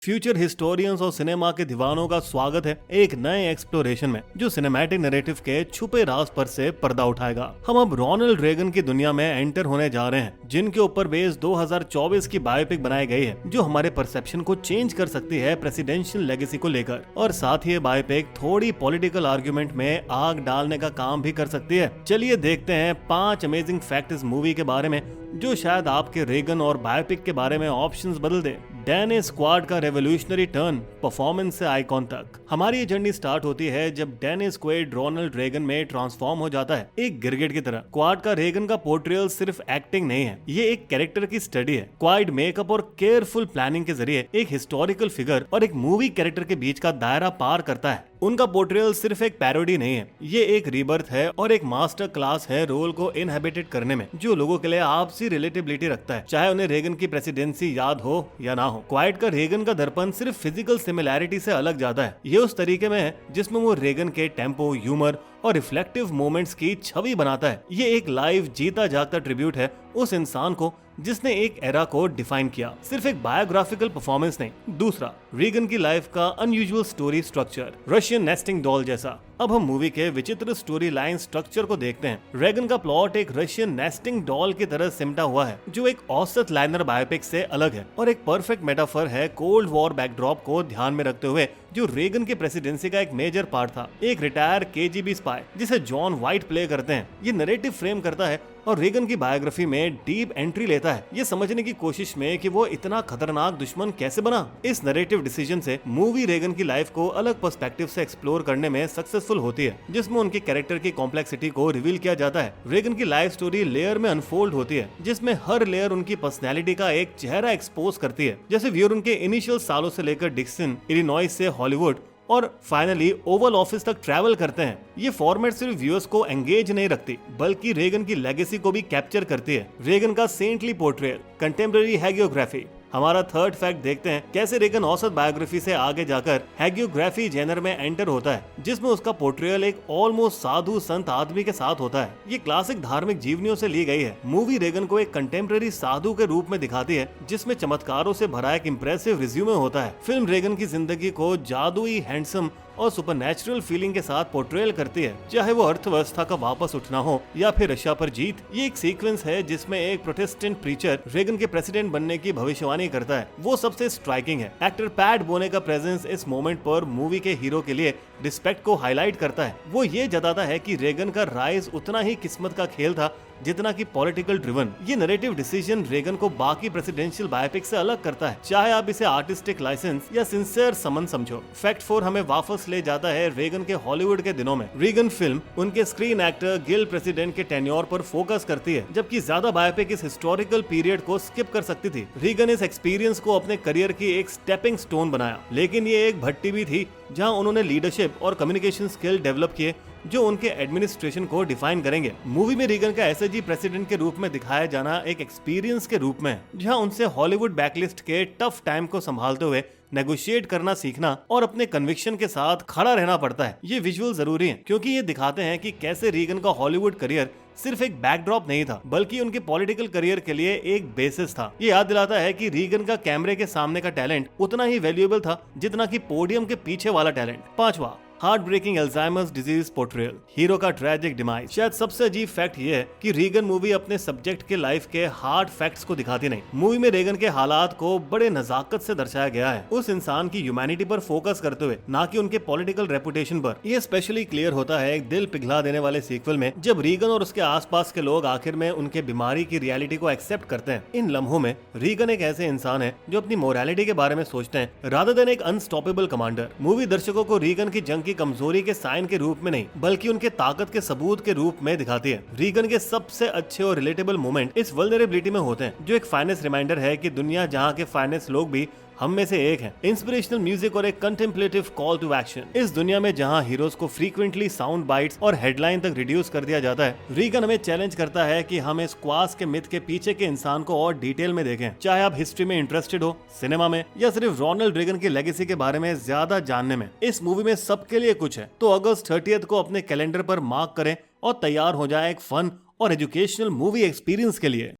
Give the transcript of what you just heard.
Future historians और cinema के दीवानों का स्वागत है एक नए एक्सप्लोरेशन में जो सिनेमैटिक नैरेटिव के छुपे राज पर से पर्दा उठाएगा। हम अब रोनाल्ड रेगन की दुनिया में एंटर होने जा रहे हैं, जिनके ऊपर बेस 2024 की बायोपिक बनाई गई है, जो हमारे परसेप्शन को चेंज कर सकती है प्रेसिडेंशियल लेगेसी को लेकर। और साथ ही ये बायोपिक थोड़ी पॉलिटिकल आर्ग्यूमेंट में आग डालने का काम भी कर सकती है। चलिए देखते हैं 5 अमेजिंग फैक्ट इस मूवी के बारे में जो शायद आपके रेगन और बायोपिक के बारे में ऑप्शंस बदल दे। डैनी स्क्वाड का रेवोल्यूशनरी टर्न, परफॉर्मेंस से आइकॉन तक। हमारी ये जर्नी स्टार्ट होती है जब डैनी स्क्वाड रोनाल्ड रेगन में ट्रांसफॉर्म हो जाता है एक गिरगिट की तरह। क्वाड का रेगन का पोर्ट्रेयल सिर्फ एक्टिंग नहीं है, ये एक कैरेक्टर की स्टडी है। क्वाड मेकअप और केयरफुल प्लानिंग के जरिए एक हिस्टोरिकल फिगर और एक मूवी कैरेक्टर के बीच का दायरा पार करता है। उनका पोर्ट्रेयल सिर्फ एक पैरोडी नहीं है, ये एक रीबर्थ है और एक मास्टर क्लास है रोल को इनहेबिटेट करने में, जो लोगों के लिए आपसी रिलेटेबिलिटी रखता है, चाहे उन्हें रेगन की प्रेसिडेंसी याद हो या ना हो। क्वाइट का रेगन का दर्पण सिर्फ फिजिकल सिमिलैरिटी से अलग जाता है, ये उस तरीके में है जिसमें वो रेगन के टेम्पो, ह्यूमर और रिफ्लेक्टिव मोमेंट्स की छवि बनाता है। ये एक लाइव जीता जागता ट्रिब्यूट है उस इंसान को जिसने एक एरा को डिफाइन किया, सिर्फ एक बायोग्राफिकल परफॉर्मेंस नहीं। दूसरा, रेगन की लाइफ का unusual story structure, Russian nesting doll जैसा। अब हम मूवी के विचित्र स्टोरी लाइन स्ट्रक्चर को देखते हैं। रेगन का प्लॉट एक रशियन नेस्टिंग डॉल की तरह सिमटा हुआ है, जो एक औसत लाइनर बायोपिक से अलग है और एक परफेक्ट मेटाफर है कोल्ड वॉर बैकड्रॉप को ध्यान में रखते हुए, जो रेगन की प्रेसिडेंसी का एक मेजर पार्ट था। एक रिटायर केजीबी स्पाई जिसे जॉन वाइट प्ले करते हैं, ये नैरेटिव फ्रेम करता है और रेगन की बायोग्राफी में डीप एंट्री लेता है, ये समझने की कोशिश में कि वो इतना खतरनाक दुश्मन कैसे बना। इस नैरेटिव डिसीजन से मूवी रेगन की लाइफ को अलग पर्सपेक्टिव से एक्सप्लोर करने में सक्सेसफुल होती है, जिसमें उनके कैरेक्टर की कॉम्प्लेक्सिटी को रिवील किया जाता है। रेगन की लाइफ स्टोरी लेयर में अनफोल्ड होती है, जिसमें हर लेयर उनकी पर्सनैलिटी का एक चेहरा एक्सपोज करती है, जैसे व्यूअर उनके इनिशियल सालों से लेकर डिक्सन, इलिनॉइस से हॉलीवुड और फाइनली ओवल ऑफिस तक ट्रैवल करते हैं। ये फॉर्मेट सिर्फ व्यूअर्स को एंगेज नहीं रखती, बल्कि रेगन की लेगेसी को भी कैप्चर करती है। रेगन का सेंटली पोर्ट्रेयल, कंटेम्पररी हैगियोग्राफी। हमारा थर्ड फैक्ट देखते हैं कैसे रेगन औसत बायोग्राफी से आगे जाकर हैगियोग्राफी जेनर में एंटर होता है, जिसमें उसका पोर्ट्रेयल एक ऑलमोस्ट साधु संत आदमी के साथ होता है। ये क्लासिक धार्मिक जीवनियों से ली गई है। मूवी रेगन को एक कंटेम्पररी साधु के रूप में दिखाती है, जिसमें चमत्कारों से भरा एक इम्प्रेसिव रिज्यूमे होता है। फिल्म रेगन की जिंदगी को जादुई, हैंडसम और सुपरनैचुरल फीलिंग के साथ पोर्ट्रेयल करती है, चाहे वो अर्थव्यवस्था का वापस उठना हो या फिर रशिया पर जीत। ये एक सीक्वेंस है जिसमें एक प्रोटेस्टेंट प्रीचर रेगन के प्रेसिडेंट बनने की भविष्यवाणी करता है, वो सबसे स्ट्राइकिंग है। एक्टर पैट बोने का प्रेजेंस इस मोमेंट पर मूवी के हीरो के लिए रिस्पेक्ट को हाईलाइट करता है। वो ये जताता है कि रेगन का राइज उतना ही किस्मत का खेल था जितना कि पॉलिटिकल ड्रिवन। ये नैरेटिव डिसीजन रेगन को बाकी प्रेसिडेंशियल बायोपिक से अलग करता है, चाहे आप इसे आर्टिस्टिक लाइसेंस या सिंसियर समन समझो। फैक्ट 4 हमें वापस ले जाता है रेगन के हॉलीवुड के दिनों में। रेगन फिल्म उनके स्क्रीन एक्टर गिल प्रेसिडेंट के टेन्योर पर फोकस करती है, जबकि ज्यादा बायोपिक इस हिस्टोरिकल पीरियड को स्किप कर सकती थी। रेगन इस एक्सपीरियंस को अपने करियर की एक स्टेपिंग स्टोन बनाया, लेकिन ये एक भट्टी भी थी जहां उन्होंने लीडरशिप और कम्युनिकेशन स्किल डेवलप किए, जो उनके एडमिनिस्ट्रेशन को डिफाइन करेंगे। मूवी में रेगन का एसएजी प्रेसिडेंट के रूप में दिखाया जाना एक एक्सपीरियंस के रूप में, जहां उनसे हॉलीवुड बैकलिस्ट के टफ टाइम को संभालते हुए नेगोशिएट करना सीखना और अपने कन्विक्शन के साथ खड़ा रहना पड़ता है। ये विजुअल जरूरी है क्योंकि ये दिखाते हैं कि कैसे रेगन का हॉलीवुड करियर सिर्फ एक बैकड्रॉप नहीं था, बल्कि उनके पॉलिटिकल करियर के लिए एक बेसिस था। ये याद दिलाता है कि रेगन का कैमरे के सामने का टैलेंट उतना ही वैल्यूएबल था जितना कि पोडियम के पीछे वाला टैलेंट। 5वां, heart breaking Alzheimer's disease portrayal, hero का ट्रेजिक डिमाइज। शायद सबसे अजीब फैक्ट ये है कि रेगन मूवी अपने सब्जेक्ट के लाइफ के हार्ड फैक्ट्स को दिखाती नहीं। मूवी में रेगन के हालात को बड़े नजाकत से दर्शाया गया है, उस इंसान की ह्यूमैनिटी पर फोकस करते हुए, ना कि उनके पॉलिटिकल रेपुटेशन पर। यह स्पेशली क्लियर होता है एक दिल पिघला देने वाले सीक्वल में, जब रेगन और उसके आसपास के लोग आखिर में उनके बीमारी की रियलिटी को एक्सेप्ट करते हैं। इन लम्हों में रेगन एक ऐसे इंसान है जो अपनी मोरालिटी के बारे में सोचते हैं रादर देन एक अनस्टॉपेबल कमांडर। मूवी दर्शकों को रेगन की जंग कमजोरी के साइन के रूप में नहीं, बल्कि उनके ताकत के सबूत के रूप में दिखाती है। रेगन के सबसे अच्छे और रिलेटेबल मोमेंट इस वल्नरेबिलिटी में होते हैं, जो एक फाइनेस्ट रिमाइंडर है कि दुनिया जहां के फाइनेस्ट लोग भी हम में से एक हैं। इंस्पिरेशनल म्यूजिक और एक कंटेम्पलेटिव कॉल टू एक्शन। इस दुनिया में जहां हीरोज को फ्रीक्वेंटली साउंड बाइट्स और हेडलाइन तक रिड्यूस कर दिया जाता है, रेगन हमें चैलेंज करता है कि हम इस क्वास के मिथ के पीछे के इंसान को और डिटेल में देखें। चाहे आप हिस्ट्री में इंटरेस्टेड हो, सिनेमा में, या सिर्फ रोनाल्ड रेगन की लेगेसी के बारे में ज्यादा जानने में, इस मूवी में सबके लिए कुछ है। तो अगस्त 30 को अपने कैलेंडर पर मार्क करें और तैयार हो जाए एक फन और एजुकेशनल मूवी एक्सपीरियंस के लिए।